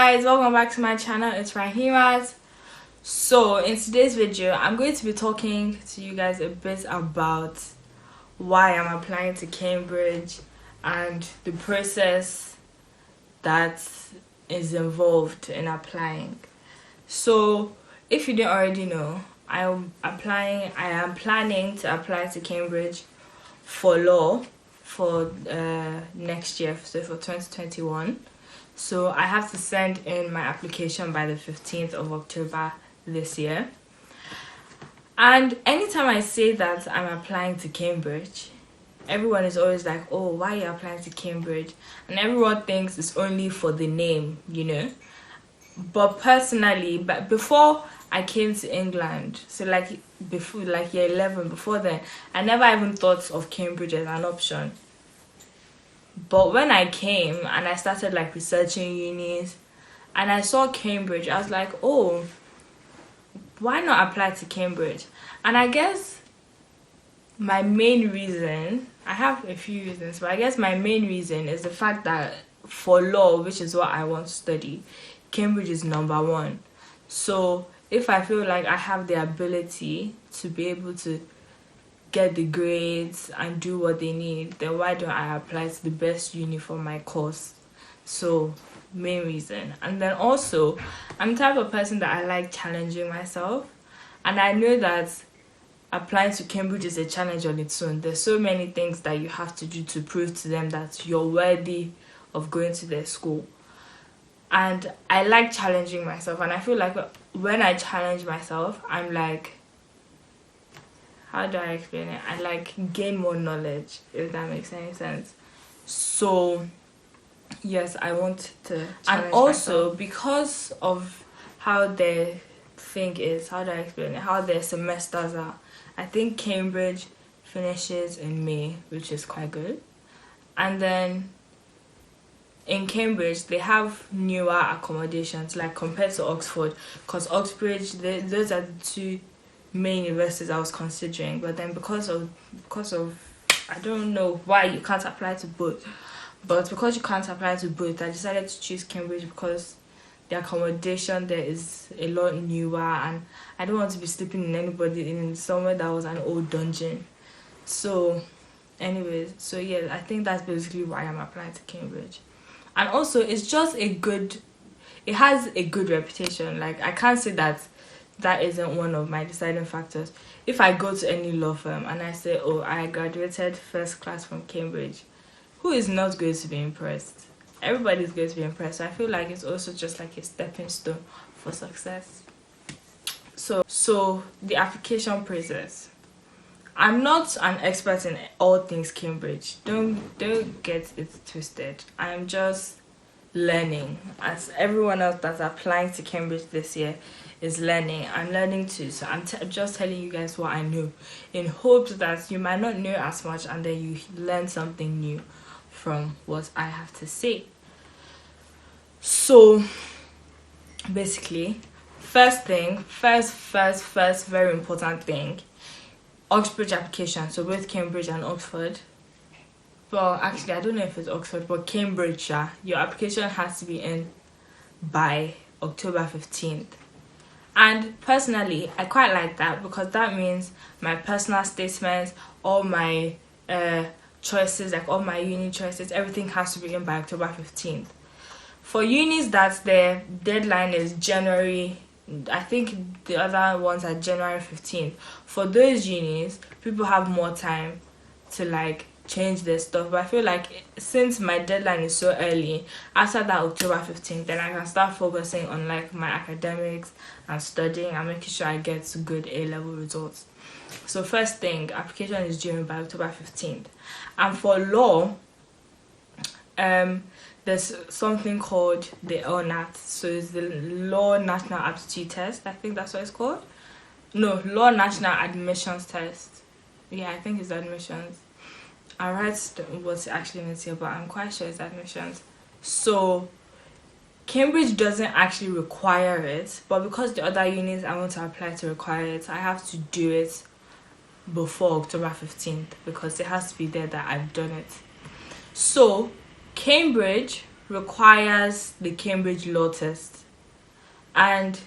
guys, welcome back to my channel. It's Rahimat. So in today's video I'm going to be talking to you guys a bit about why I'm applying to Cambridge and the process that is involved in applying. So if you didn't already know, I am planning to apply to Cambridge for law for next year, so for 2021. So I have to send in my application by the 15th of October this year. And anytime I say that I'm applying to Cambridge, everyone is always like, oh, why are you applying to Cambridge? And everyone thinks it's only for the name, you know. But personally, before I came to England, so before year 11, before then, I never even thought of Cambridge as an option. But when I came and I started researching unis and I saw Cambridge, I was like, oh, why not apply to Cambridge? And I guess my main reason, I have a few reasons, but I guess my main reason is the fact that for law, which is what I want to study, Cambridge is #1. So if I feel like I have the ability to be able to get the grades and do what they need, then why don't I apply to the best uni for my course? So main reason. And then also, I'm the type of person that I like challenging myself, and I know that applying to Cambridge is a challenge on its own. There's so many things that you have to do to prove to them that you're worthy of going to their school. And I like challenging myself, and I feel like when I challenge myself, I'm like, how do I explain it? I gain more knowledge, if that makes any sense. So yes, I want to challenge and also myself. Because of how their thing is, how do I explain it? How their semesters are. I think Cambridge finishes in May, which is quite good. And then in Cambridge, they have newer accommodations, compared to Oxford, because Oxbridge, those are the two main universities I was considering. But then because of I don't know why you can't apply to both, but because you can't apply to both, I decided to choose Cambridge because the accommodation there is a lot newer, and I don't want to be sleeping in somewhere that was an old dungeon. So anyways, so yeah, I think that's basically why I'm applying to Cambridge. And also, it's just it has a good reputation. I can't say that isn't one of my deciding factors. If I go to any law firm and I say, oh, I graduated first class from Cambridge, who is not going to be impressed? Everybody's going to be impressed. So I feel like it's also just a stepping stone for success. So the application process. I'm not an expert in all things Cambridge. Don't get it twisted. I'm just learning, as everyone else that's applying to Cambridge this year is learning. I'm learning too, so I'm just telling you guys what I know, in hopes that you might not know as much and then you learn something new from what I have to say. So basically, first very important thing, Oxbridge application. So both Cambridge and Oxford. Well, actually, I don't know if it's Oxford, but Cambridge, your application has to be in by October 15th. And personally, I quite like that, because that means my personal statements, all my choices, all my uni choices, everything has to be in by October 15th. For unis that their deadline is January, I think the other ones are January 15th. For those unis, people have more time to change their stuff. But I feel like since my deadline is so early, after that October 15th, then I can start focusing on my academics and studying and making sure I get good A-level results. So first thing, application is due by October 15th. And for law, there's something called the LNAT. So it's the Law National Aptitude Test. I think that's what it's called. No, Law National Admissions Test. Yeah, I think it's admissions. I write what's actually in it here, but I'm quite sure it's admissions. So Cambridge doesn't actually require it, but because the other unis I want to apply to require it, I have to do it before October 15th because it has to be there that I've done it. So Cambridge requires the Cambridge law test, and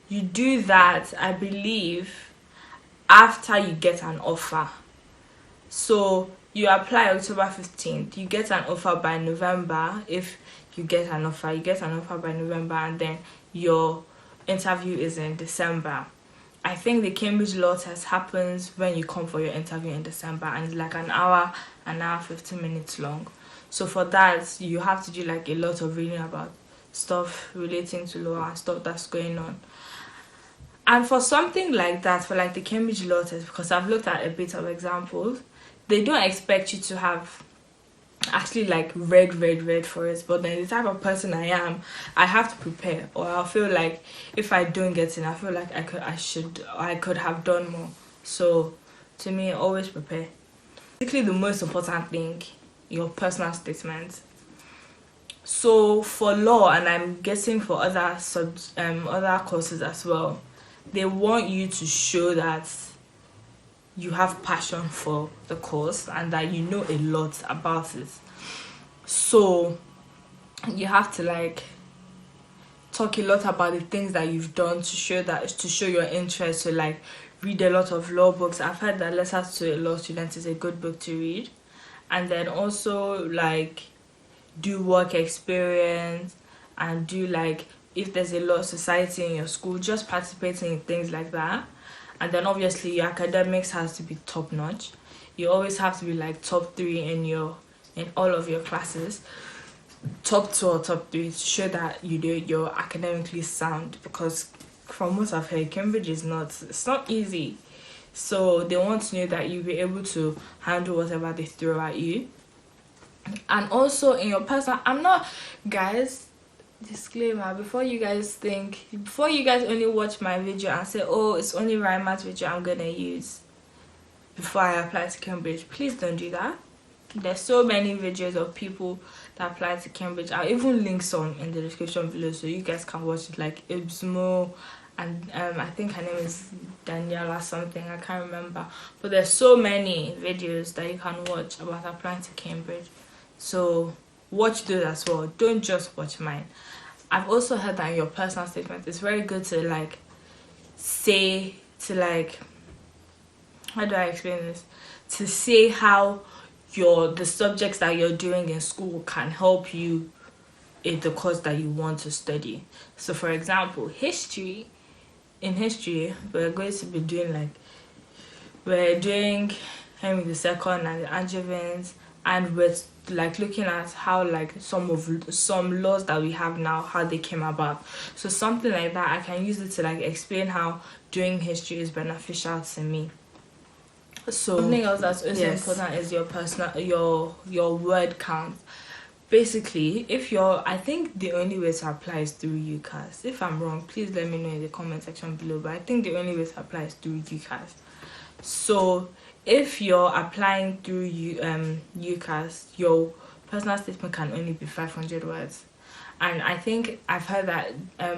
you do that, I believe, after you get an offer. So you apply October 15th, you get an offer by November. If you get an offer, by November, and then your interview is in December. I think the Cambridge law test happens when you come for your interview in December, and it's like an hour 15 minutes long. So for that, you have to do like a lot of reading about stuff relating to law and stuff that's going on. And for something like that, for like the Cambridge law test, because I've looked at a bit of examples, they don't expect you to have actually like read for it. But then the type of person I am, I have to prepare, or I'll feel like if I don't get in, I feel like I could have done more. So to me, always prepare. Basically, the most important thing, your personal statement. So for law, and I'm guessing for other courses as well, they want you to show that you have passion for the course and that you know a lot about it. So you have to like talk a lot about the things that you've done to show your interest. So like read a lot of law books. I've heard that Letters to a Law Student is a good book to read. And then also like do work experience, and do like, if there's a law society in your school, just participating in things like that. And then obviously your academics has to be top notch. You always have to be like top 3 in all of your classes, top 2 or top 3, to show that you're academically sound. Because from what I've heard, Cambridge it's not easy. So they want to know that you'll be able to handle whatever they throw at you. And also in your personal, guys, disclaimer, before you guys only watch my video and say, oh, it's only Raimat's video I'm gonna use before I apply to Cambridge, please don't do that. There's so many videos of people that apply to Cambridge. I'll even link some in the description below so you guys can watch it, like Ibsmo, and I think her name is Daniela something, I can't remember. But there's so many videos that you can watch about applying to Cambridge. So watch those as well. Don't just watch mine. I've also heard that in your personal statement, it's very good to like say, to like, how do I explain this? To say how the subjects that you're doing in school can help you in the course that you want to study. So for example, history. In history, we're going to be doing Henry II and the Angevins, and we're like looking at how like some laws that we have now, how they came about. So something like that, I can use it to like explain how doing history is beneficial to me. So something else that's also important is your personal your word count. Basically, I think the only way to apply is through UCAS. If I'm wrong, please let me know in the comment section below. But I think the only way to apply is through UCAS. So if you're applying through UCAS, your personal statement can only be 500 words. And I think I've heard that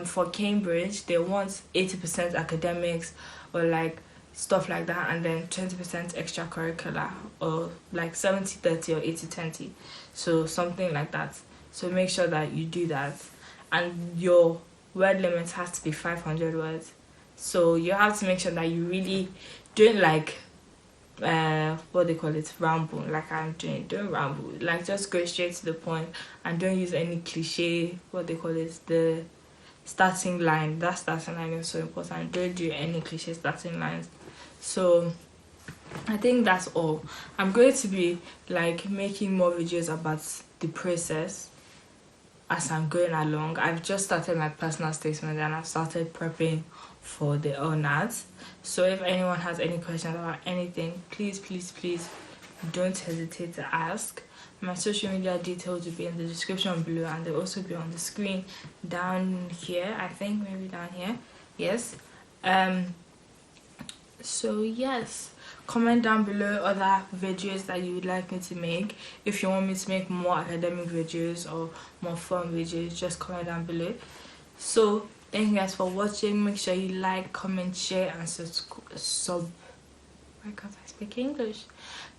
for Cambridge, they want 80% academics or like stuff like that, and then 20% extracurricular, or like 70-30 or 80-20. So something like that. So make sure that you do that. And your word limit has to be 500 words. So you have to make sure that you really don't like what they call it, ramble, like I'm doing. Don't ramble, like just go straight to the point, and don't use any cliche, what they call it, the starting line. That starting line is so important. Don't do any cliche starting lines. So I think that's all. I'm going to be like making more videos about the process as I'm going along. I've just started my personal statement and I've started prepping for the LNAT. So if anyone has any questions about anything, please don't hesitate to ask. My social media details will be in the description below, and they'll also be on the screen down here. I think maybe down here. Yes. So yes, comment down below other videos that you would like me to make. If you want me to make more academic videos or more fun videos, just comment down below. So thank you guys for watching. Make sure you like, comment, share, and subscribe. because I speak English.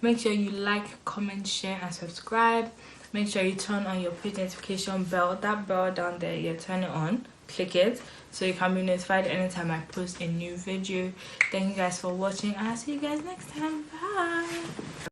Make sure you like, comment, share, and subscribe. Make sure you turn on your page notification bell. That bell down there, yeah, turn it on. Click it so you can be notified anytime I post a new video. Thank you guys for watching, and I'll see you guys next time. Bye.